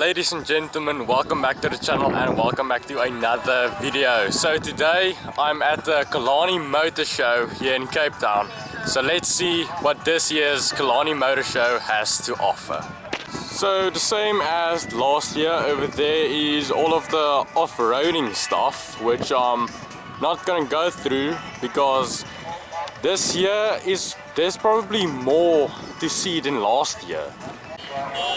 Ladies and gentlemen, welcome back to the channel and welcome back to another video. So today I'm at the Killarney Motor Show here in Cape Town. So let's see what this year's Killarney Motor Show has to offer. So the same as last year, over there is all of the off-roading stuff, which I'm not gonna go through because this year there's probably more to see than last year.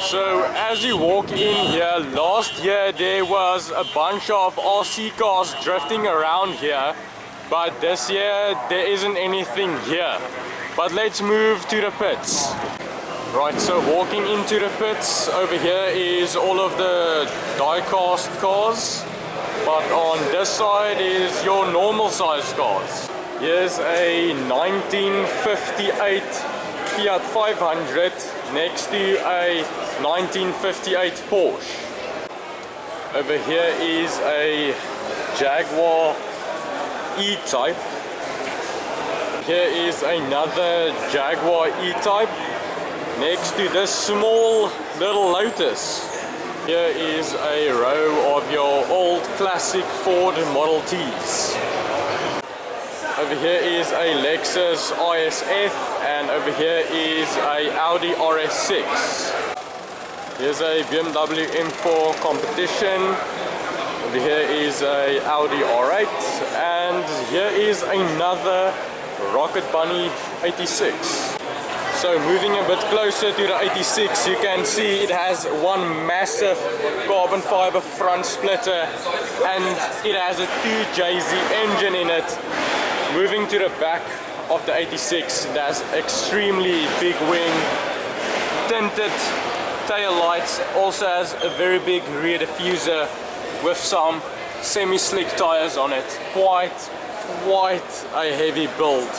So as you walk in here, last year there was a bunch of RC cars drifting around here, but this year there isn't anything here. But let's move to the pits. Right, so walking into the pits, over here is all of the die-cast cars, but on this side is your normal size cars. Here's a 1958 Fiat 500 next to a 1958 Porsche. Over here is a Jaguar E-Type. Here is another Jaguar E-Type next to this small little Lotus. Here is a row of your old classic Ford Model Ts. Over here is a Lexus ISF, and over here is a Audi RS6. Here's a BMW M4 Competition. Over here is a Audi R8, and here is another Rocket Bunny 86. So moving a bit closer to the 86, you can see it has one massive carbon fiber front splitter and it has a 2JZ engine in it. Moving to the back of the 86, it has extremely big wing, tinted tail lights, also has a very big rear diffuser with some semi-slick tires on it. Quite a heavy build.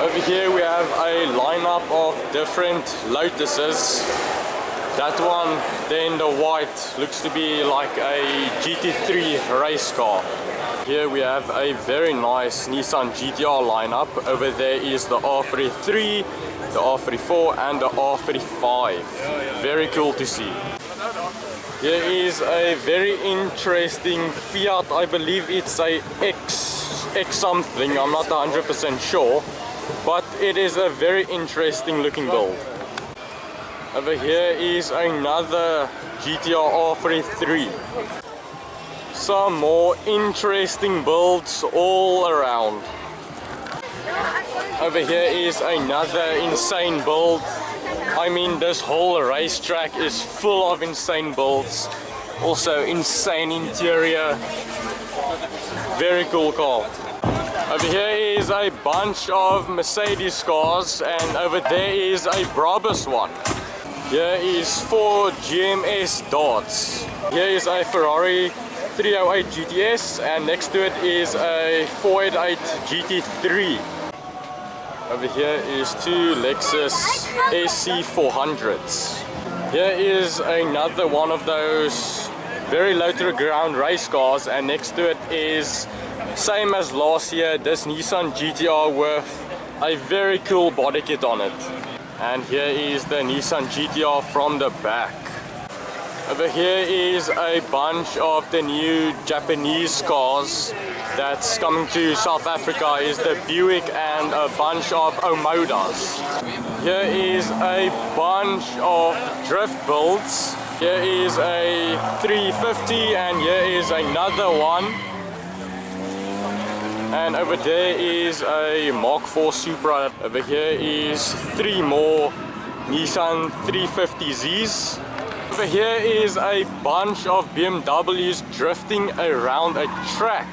Over here we have a lineup of different Lotuses. That one, then the white, looks to be like a GT3 race car. Here we have a very nice Nissan GTR lineup. Over there is the R33, the R34 and the R35. Very cool to see. Here is a very interesting Fiat, I believe it's a X something, I'm not 100% sure, but it is a very interesting looking build. Over here is another GTR R33. Some more interesting builds all around. Over here is another insane build. I mean, this whole racetrack is full of insane builds. Also insane interior. Very cool car. Over here is a bunch of Mercedes cars, and over there is a Brabus one. Here is 4 GMS Darts. Here is a Ferrari 308 GTS, and next to it is a 488 GT3. Over here is 2 Lexus SC400s. Here is another one of those very low to the ground race cars, and next to it is, same as last year, this Nissan GTR with a very cool body kit on it. And here is the Nissan GTR from the back. Over here is a bunch of the new Japanese cars that's coming to South Africa, is the Buick and a bunch of Omodas. Here is a bunch of drift builds. Here is a 350 and here is another one. And over there is a Mark IV Supra. Over here is 3 more Nissan 350Zs. Over here is a bunch of BMWs drifting around a track.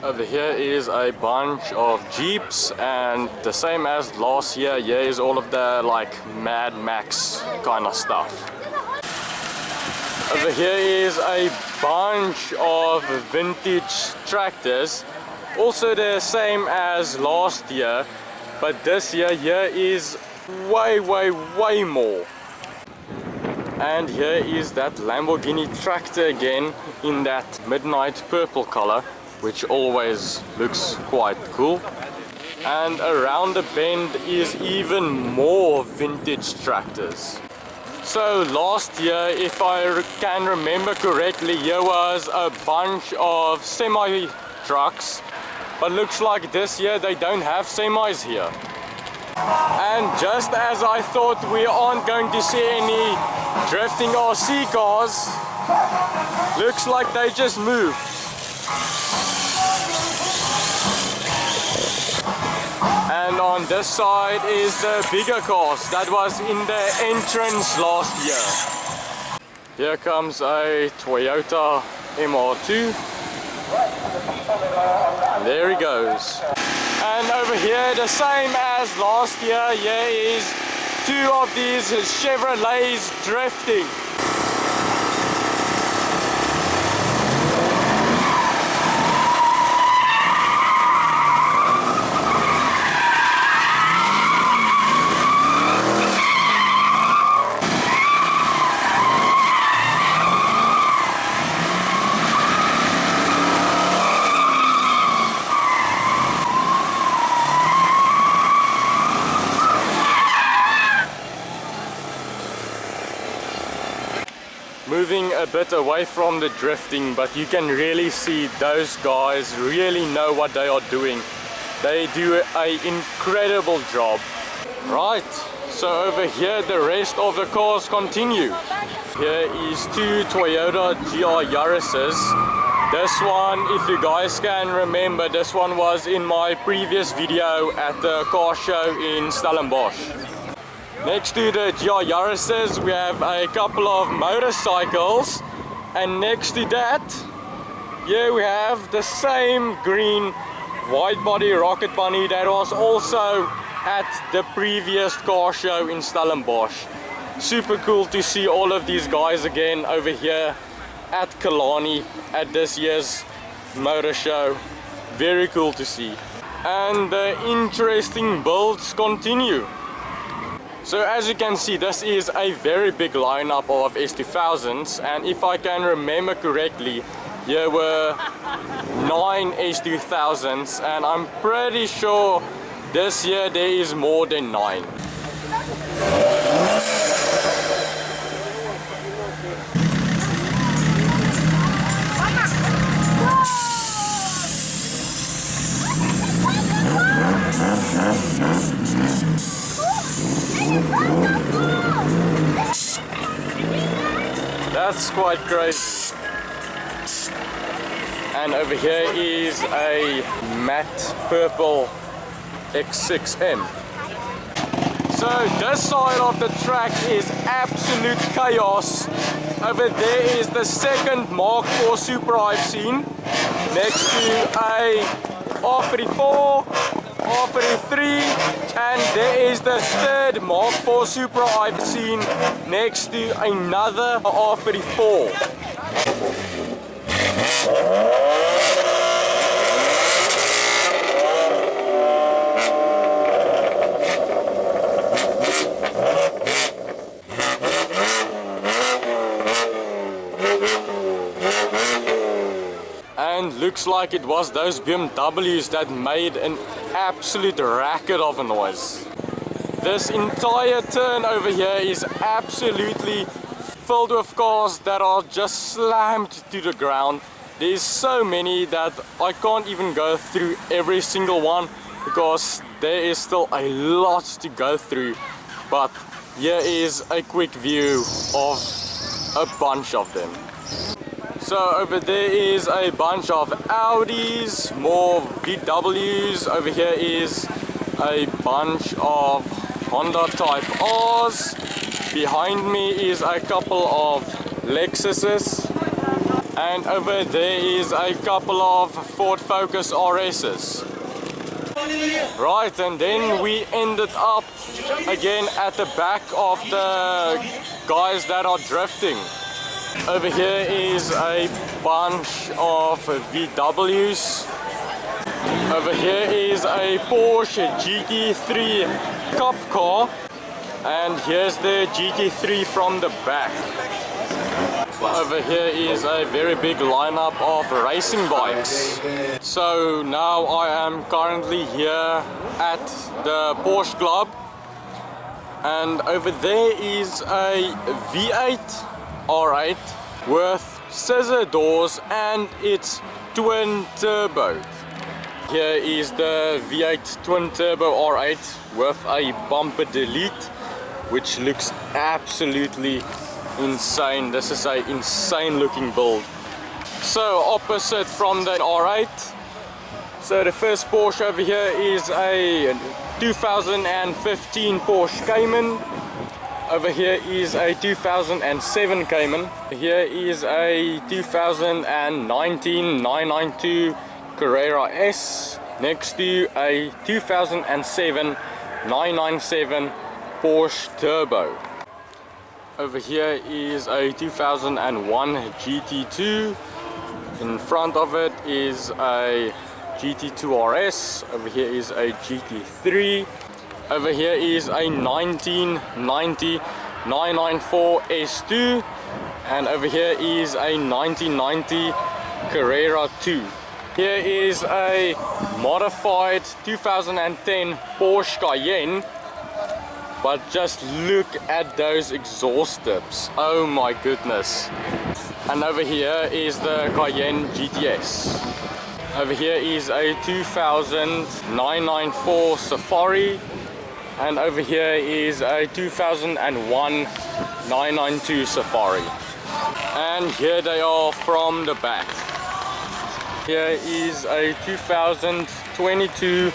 Over here is a bunch of Jeeps, and the same as last year, here is all of the like Mad Max kind of stuff. Over here is a bunch of vintage tractors, also the same as last year, but this year here is way more. And here is that Lamborghini tractor again in that midnight purple color, which always looks quite cool. And around the bend is even more vintage tractors. So last year, if I can remember correctly, here was a bunch of semi trucks, but looks like this year they don't have semis here. And just as I thought we aren't going to see any drifting RC cars, looks like they just moved. And on this side is the bigger cars that was in the entrance last year. Here comes a Toyota MR2. And there he goes. And over here, the same as last year, here is two of these Chevrolets drifting. Moving a bit away from the drifting, but you can really see those guys really know what they are doing. They do an incredible job. Right, so over here the rest of the cars continue. Here is two Toyota GR Yaris's. This one, if you guys can remember, this one was in my previous video at the car show in Stellenbosch. Next to the GR Yaris's, we have a couple of motorcycles, and next to that, here we have the same green wide body Rocket Bunny that was also at the previous car show in Stellenbosch. Super cool to see all of these guys again over here at Killarney at this year's motor show. Very cool to see. And the interesting builds continue. So as you can see, this is a very big lineup of S2000s, and if I can remember correctly, there were 9 S2000s, and I'm pretty sure this year there is more than 9. That's quite crazy. And over here is a matte purple X6M. So this side of the track is absolute chaos. Over there is the second Mark IV Supra I've seen, next to a R34, R33, and there is the third Mark IV Supra I've seen next to another R34. And looks like it was those BMWs that made an absolute racket of a noise. This entire turn over here is absolutely filled with cars that are just slammed to the ground. There's so many that I can't even go through every single one because there is still a lot to go through. But here is a quick view of a bunch of them. So over there is a bunch of Audis, more VWs. Over here is a bunch of Honda Type R's. Behind me is a couple of Lexuses. And over there is a couple of Ford Focus RS's. Right, and then we ended up again at the back of the guys that are drifting. Over here is a bunch of VWs. Over here is a Porsche GT3 Cup car. And here's the GT3 from the back. Over here is a very big lineup of racing bikes. So now I am currently here at the Porsche Club. And over there is a V8 R8 with scissor doors and its twin turbo. Here is the V8 twin turbo R8 with a bumper delete, which looks absolutely insane. This is an insane looking build. So opposite from the R8, so the first Porsche over here is a 2015 Porsche Cayman. Over here is a 2007 Cayman. Here is a 2019 992 Carrera S next to a 2007 997 Porsche Turbo. Over here is a 2001 GT2. In front of it is a GT2 RS. Over here is a GT3. Over here is a 1990 994 S2. And over here is a 1990 Carrera 2. Here is a modified 2010 Porsche Cayenne. But just look at those exhaust tips. Oh my goodness. And over here is the Cayenne GTS. Over here is a 2000 994 Safari. And over here is a 2001 992 Safari. And here they are from the back. Here is a 2022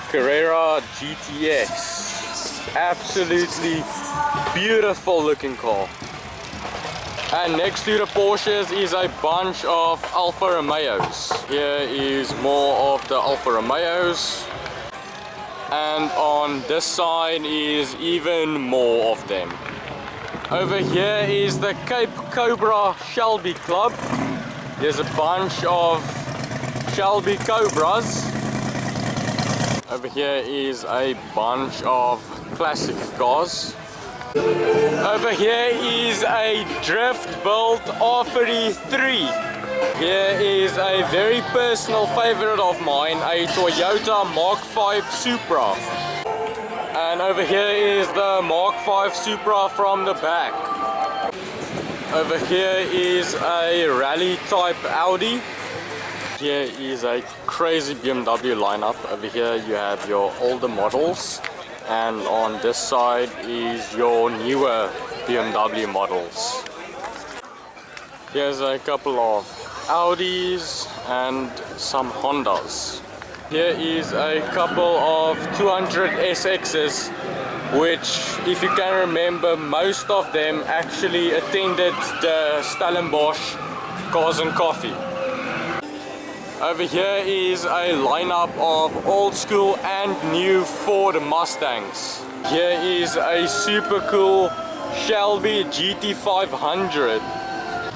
Carrera GTX. Absolutely beautiful looking car. And next to the Porsches is a bunch of Alfa Romeos. Here is more of the Alfa Romeos. And on this side is even more of them. Over here is the Cape Cobra Shelby Club. There's a bunch of Shelby Cobras. Over here is a bunch of classic cars. Over here is a drift built R33. Here is a very personal favorite of mine, a Toyota Mark V Supra. And over here is the Mark V Supra from the back. Over here is a rally type Audi. Here is a crazy BMW lineup. Over here you have your older models. And on this side is your newer BMW models. Here's a couple of Audis and some Hondas. Here is a couple of 200 SXs, which, if you can remember, most of them actually attended the Stellenbosch Cars and Coffee. Over here is a lineup of old school and new Ford Mustangs. Here is a super cool Shelby GT500.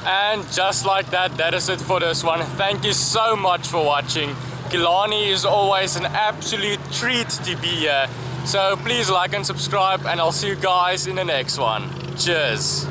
And just like that, that is it for this one. Thank you so much for watching. Killarney is always an absolute treat to be here. So please like and subscribe, and I'll see you guys in the next one. Cheers.